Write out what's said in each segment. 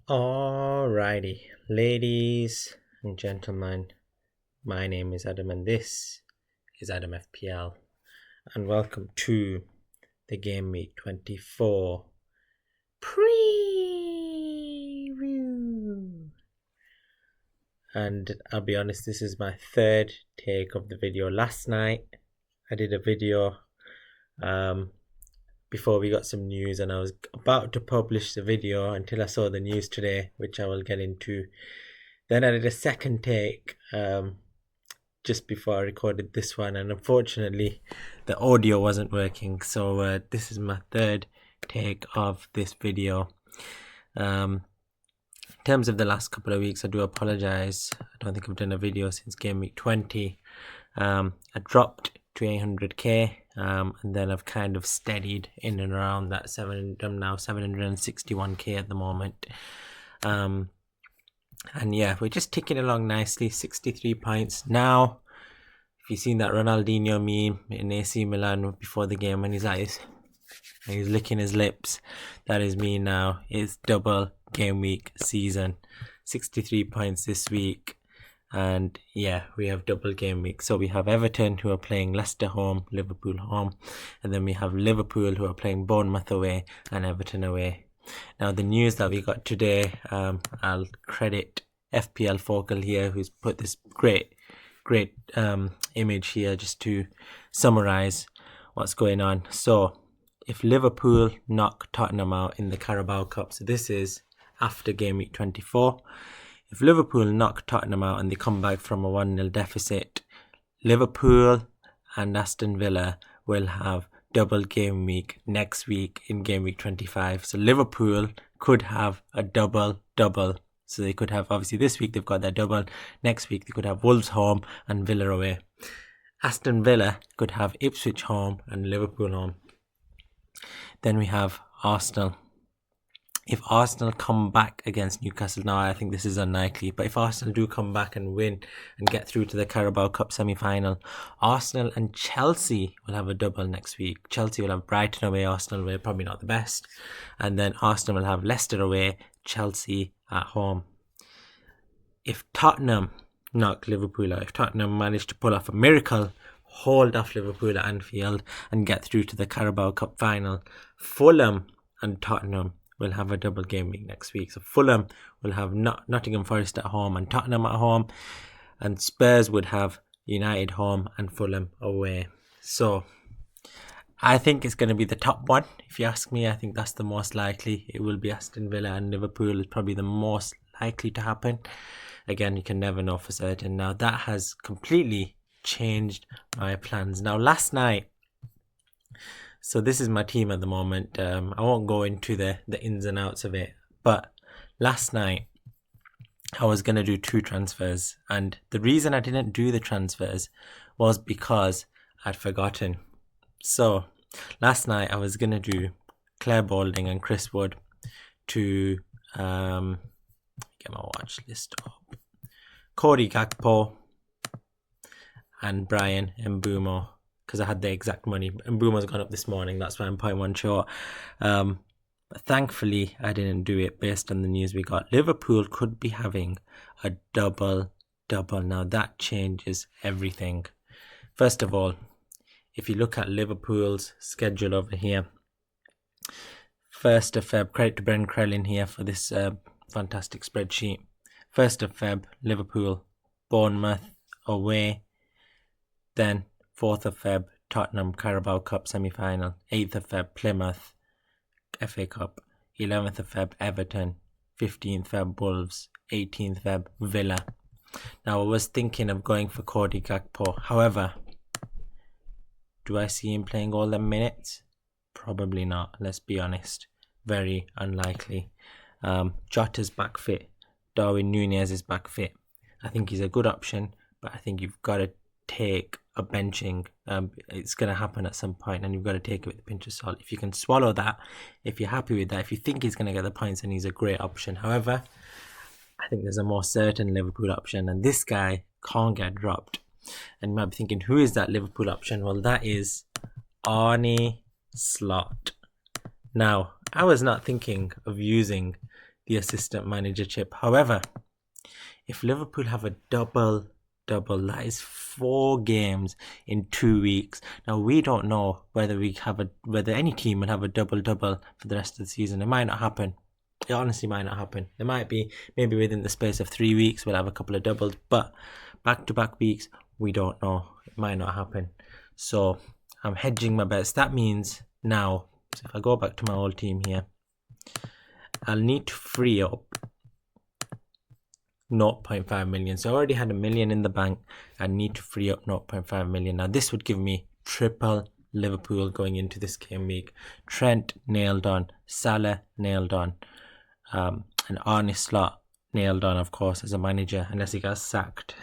Alrighty, ladies and gentlemen, my name is Adam and this is Adam FPL, and welcome to the Gameweek 24 preview. And I'll be honest, this is my third take of the video. Last night I did a video before we got some news, and I was about to publish the video until I saw the news today, which I will get into. Then I did a second take just before I recorded this one, and unfortunately the audio wasn't working, so this is my third take of this video. In terms of the last couple of weeks, I do apologize. I don't think I've done a video since game week 20. I dropped to 800k, and then I've kind of steadied in and around that I'm now 761k at the moment. And yeah, we're just ticking along nicely. 63 points now. If you've seen that Ronaldinho meme in AC Milan before the game, when he's like this, and he's licking his lips, that is me now. It's double game week season. 63 points this week. And yeah, we have double game week. So we have Everton, who are playing Leicester home, Liverpool home. And then we have Liverpool, who are playing Bournemouth away and Everton away. Now, the news that we got today, I'll credit FPL Focal here, who's put this great image here just to summarize what's going on. So, if Liverpool knock Tottenham out in the Carabao Cup, so this is after game week 24. If Liverpool knock Tottenham out and they come back from a 1-0 deficit, Liverpool and Aston Villa will have double game week next week in game week 25. So Liverpool could have a double. So they could have, obviously this week they've got their double. Next week they could have Wolves home and Villa away. Aston Villa could have Ipswich home and Liverpool home. Then we have Arsenal. If Arsenal come back against Newcastle, now I think this is unlikely, but if Arsenal do come back and win and get through to the Carabao Cup semi-final, Arsenal and Chelsea will have a double next week. Chelsea will have Brighton away, Arsenal away, probably not the best. And then Arsenal will have Leicester away, Chelsea at home. If Tottenham knock Liverpool out, if Tottenham manage to pull off a miracle, hold off Liverpool at Anfield and get through to the Carabao Cup final, Fulham and Tottenham will have a double game week next week. So Fulham will have Nottingham Forest at home and Tottenham at home, and Spurs would have United home and Fulham away. So I think it's going to be the top one. If you ask me, I think that's the most likely. It will be Aston Villa and Liverpool is probably the most likely to happen. Again, you can never know for certain. Now that has completely changed my plans. Now last night, so this is my team at the moment. I won't go into the ins and outs of it. But last night, I was going to do 2 transfers. And the reason I didn't do the transfers was because I'd forgotten. So last night, I was going to do Claire Balding and Chris Wood to get my watch list up. Cody Gakpo and Brian Mbeumo, because I had the exact money. Mbeumo's gone up this morning, that's why I'm 0.1 short. But thankfully, I didn't do it based on the news we got. Liverpool could be having a double. Now that changes everything. First of all, if you look at Liverpool's schedule over here, 1st of Feb, credit to Bren Krellin here for this fantastic spreadsheet. 1st of Feb, Liverpool, Bournemouth away. Then 4th of Feb, Tottenham Carabao Cup semi-final. 8th of Feb, Plymouth FA Cup. 11th of Feb, Everton. 15th Feb, Wolves. 18th Feb, Villa. Now, I was thinking of going for Cody Gakpo. However, do I see him playing all them minutes? Probably not, let's be honest. Very unlikely. Jota's back fit. Darwin Núñez is back fit. I think he's a good option, but I think you've got to take a benching. It's going to happen at some point, and you've got to take it with a pinch of salt. If you can swallow that, if you're happy with that, if you think he's going to get the points, then he's a great option. However, I think there's a more certain Liverpool option, and this guy can't get dropped. And you might be thinking, who is that Liverpool option? Well, that is Arne Slot. Now, I was not thinking of using the assistant manager chip. However, if Liverpool have a double, that is 4 games in 2 weeks. Now we don't know whether any team will have a double for the rest of the season. It might not happen. It honestly might not happen. There might be, maybe within the space of 3 weeks we'll have a couple of doubles, but back-to-back weeks, we don't know. It might not happen. So I'm hedging my bets. That means now, so if I go back to my old team here, I'll need to free up 0.5 million. So I already had $1 million in the bank. I need to free up 0.5 million. Now this would give me triple Liverpool going into this game week. Trent nailed on, Salah nailed on, and Arne Slot nailed on, of course, as a manager, unless he got sacked.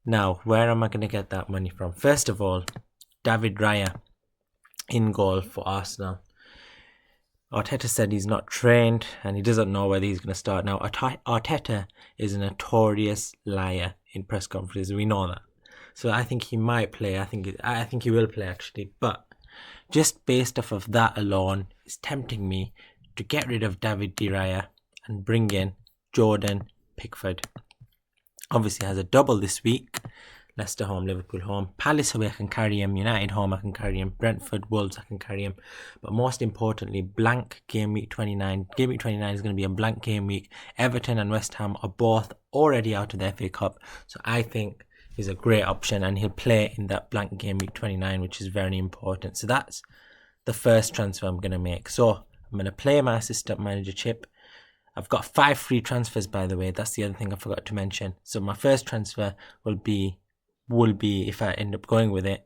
Now, where am I going to get that money from? First of all, David Raya in goal for Arsenal. Arteta said he's not trained and he doesn't know whether he's going to start. Now, Arteta is a notorious liar in press conferences. We know that. So I think he might play. I think he will play, actually. But just based off of that alone, it's tempting me to get rid of David De Raya and bring in Jordan Pickford. Obviously has a double this week. Leicester home, Liverpool home. Palace away I can carry him. United home I can carry him. Brentford, Wolves I can carry him. But most importantly, blank game week 29. Game week 29 is going to be a blank game week. Everton and West Ham are both already out of the FA Cup. So I think he's a great option and he'll play in that blank game week 29, which is very important. So that's the first transfer I'm going to make. So I'm going to play my assistant manager chip. I've got 5 free transfers, by the way. That's the other thing I forgot to mention. So my first transfer will be, if I end up going with it,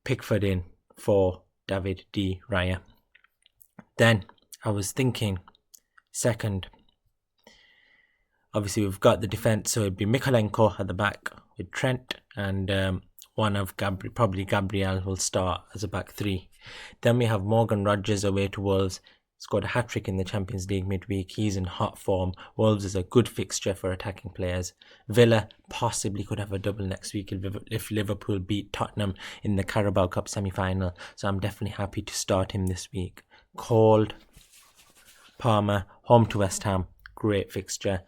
Pickford in for David De Raya. Then I was thinking, second, obviously we've got the defence, so it'd be Mykolenko at the back with Trent, and one of probably Gabriel will start as a back 3. Then we have Morgan Rogers away to Wolves. Scored a hat-trick in the Champions League midweek. He's in hot form. Wolves is a good fixture for attacking players. Villa possibly could have a double next week if Liverpool beat Tottenham in the Carabao Cup semi-final. So I'm definitely happy to start him this week. Cold, Palmer, home to West Ham. Great fixture.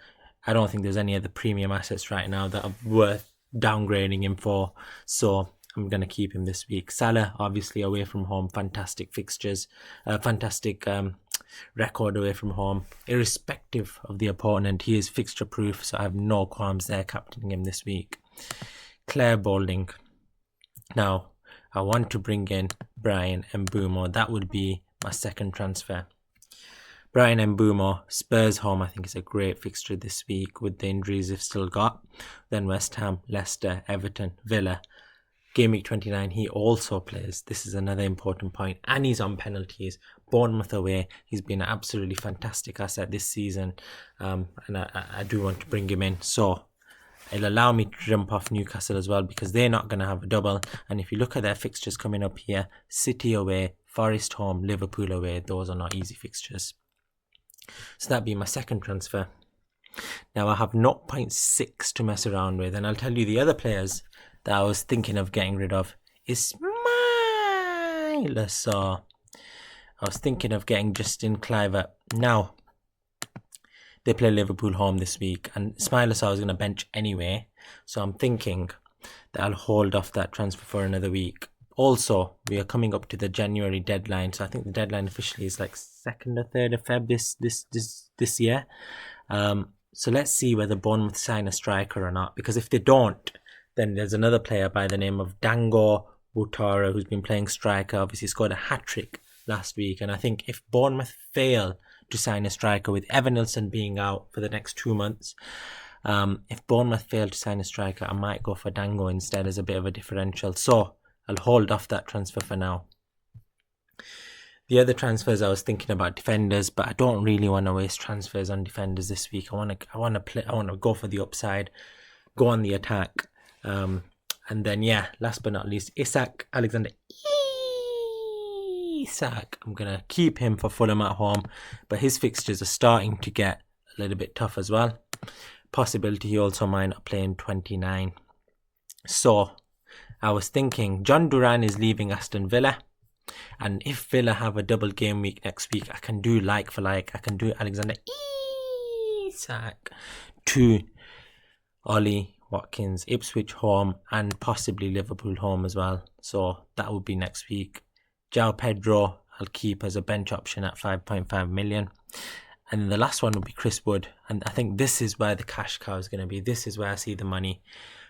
I don't think there's any other premium assets right now that are worth downgrading him for. So I'm going to keep him this week. Salah, obviously, away from home. Fantastic fixtures. Fantastic record away from home. Irrespective of the opponent, he is fixture proof, so I have no qualms there captaining him this week. Claire Bowling. Now, I want to bring in Brian Mbeumo. That would be my second transfer. Brian Mbeumo, Spurs home, I think is a great fixture this week with the injuries they've still got. Then West Ham, Leicester, Everton, Villa. Game week 29, he also plays. This is another important point. And he's on penalties. Bournemouth away. He's been an absolutely fantastic asset this season. And I do want to bring him in. So it'll allow me to jump off Newcastle as well, because they're not going to have a double. And if you look at their fixtures coming up here, City away, Forest home, Liverpool away. Those are not easy fixtures. So that'd be my second transfer. Now I have 0.6 to mess around with. And I'll tell you the other players that I was thinking of getting rid of is Smiler. I was thinking of getting Justin Kluivert. Now, they play Liverpool home this week, and Smiler I was going to bench anyway, so I'm thinking that I'll hold off that transfer for another week. Also, we are coming up to the January deadline, so I think the deadline officially is like 2nd or 3rd of Feb this year. So let's see whether Bournemouth sign a striker or not, because if they don't, then there's another player by the name of Dango Woutara who's been playing striker. Obviously scored a hat-trick last week, and I think if Bournemouth fail to sign a striker, with Evanilson being out for the next 2 months, if Bournemouth fail to sign a striker, I might go for Dango instead as a bit of a differential. So I'll hold off that transfer for now. The other transfers, I was thinking about defenders, but I don't really want to waste transfers on defenders this week. I want to go for the upside, go on the attack. And then, last but not least, Alexander Isak. I'm going to keep him for Fulham at home, but his fixtures are starting to get a little bit tough as well. Possibility he also might not play in 29. So, I was thinking, John Duran is leaving Aston Villa. And if Villa have a double game week next week, I can do like for like. I can do Alexander Isak to Ollie Watkins, Ipswich home, and possibly Liverpool home as well. So that would be next week. João Pedro, I'll keep as a bench option at 5.5 million. And the last one would be Chris Wood. And I think this is where the cash cow is going to be. This is where I see the money.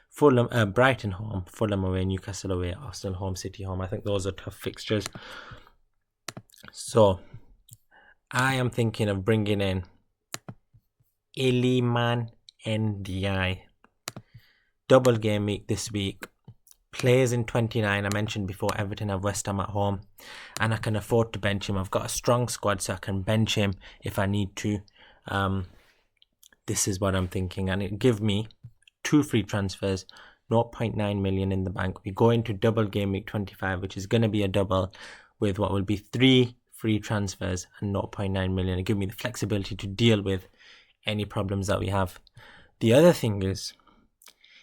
Fulham, Brighton home, Fulham away, Newcastle away, Arsenal home, City home. I think those are tough fixtures. So I am thinking of bringing in Iliman Ndiaye. Double game week this week. Plays in 29. I mentioned before, Everton have West Ham at home, and I can afford to bench him. I've got a strong squad, so I can bench him if I need to. This is what I'm thinking, and it give me 2 free transfers, 0.9 million in the bank. We go into double game week 25, which is going to be a double with what will be 3 free transfers and 0.9 million. It give me the flexibility to deal with any problems that we have. The other thing is,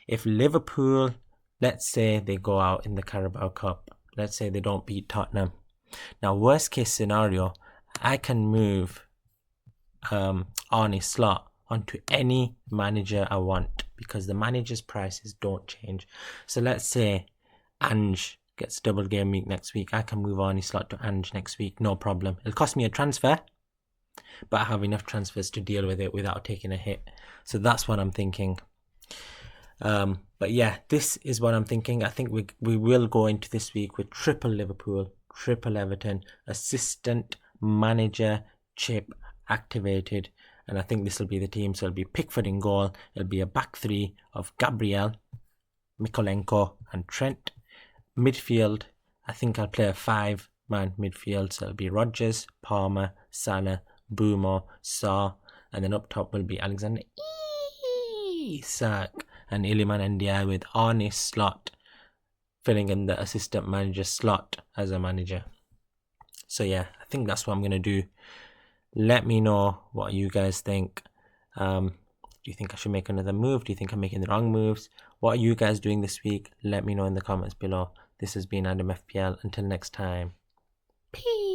if Liverpool, let's say they go out in the Carabao Cup, let's say they don't beat Tottenham. Now, worst case scenario, I can move Arne Slot onto any manager I want, because the manager's prices don't change. So let's say Ange gets double game week next week. I can move Arne Slot to Ange next week, no problem. It'll cost me a transfer, but I have enough transfers to deal with it without taking a hit. So that's what I'm thinking. But yeah, this is what I'm thinking. I think we will go into this week with triple Liverpool, triple Everton, assistant manager chip activated, and I think this will be the team. So it'll be Pickford in goal. It'll be a back three of Gabriel, Mikolenko and Trent. Midfield, I think I'll play a 5-man midfield. So it'll be Rodgers, Palmer, Salah, Boomo, Sarr, and then up top will be Alexander Isak and Iliman Ndiaye, with Arne Slot filling in the assistant manager slot as a manager. So yeah, I think that's what I'm going to do. Let me know what you guys think. Do you think I should make another move? Do you think I'm making the wrong moves? What are you guys doing this week? Let me know in the comments below. This has been Adam FPL. Until next time. Peace.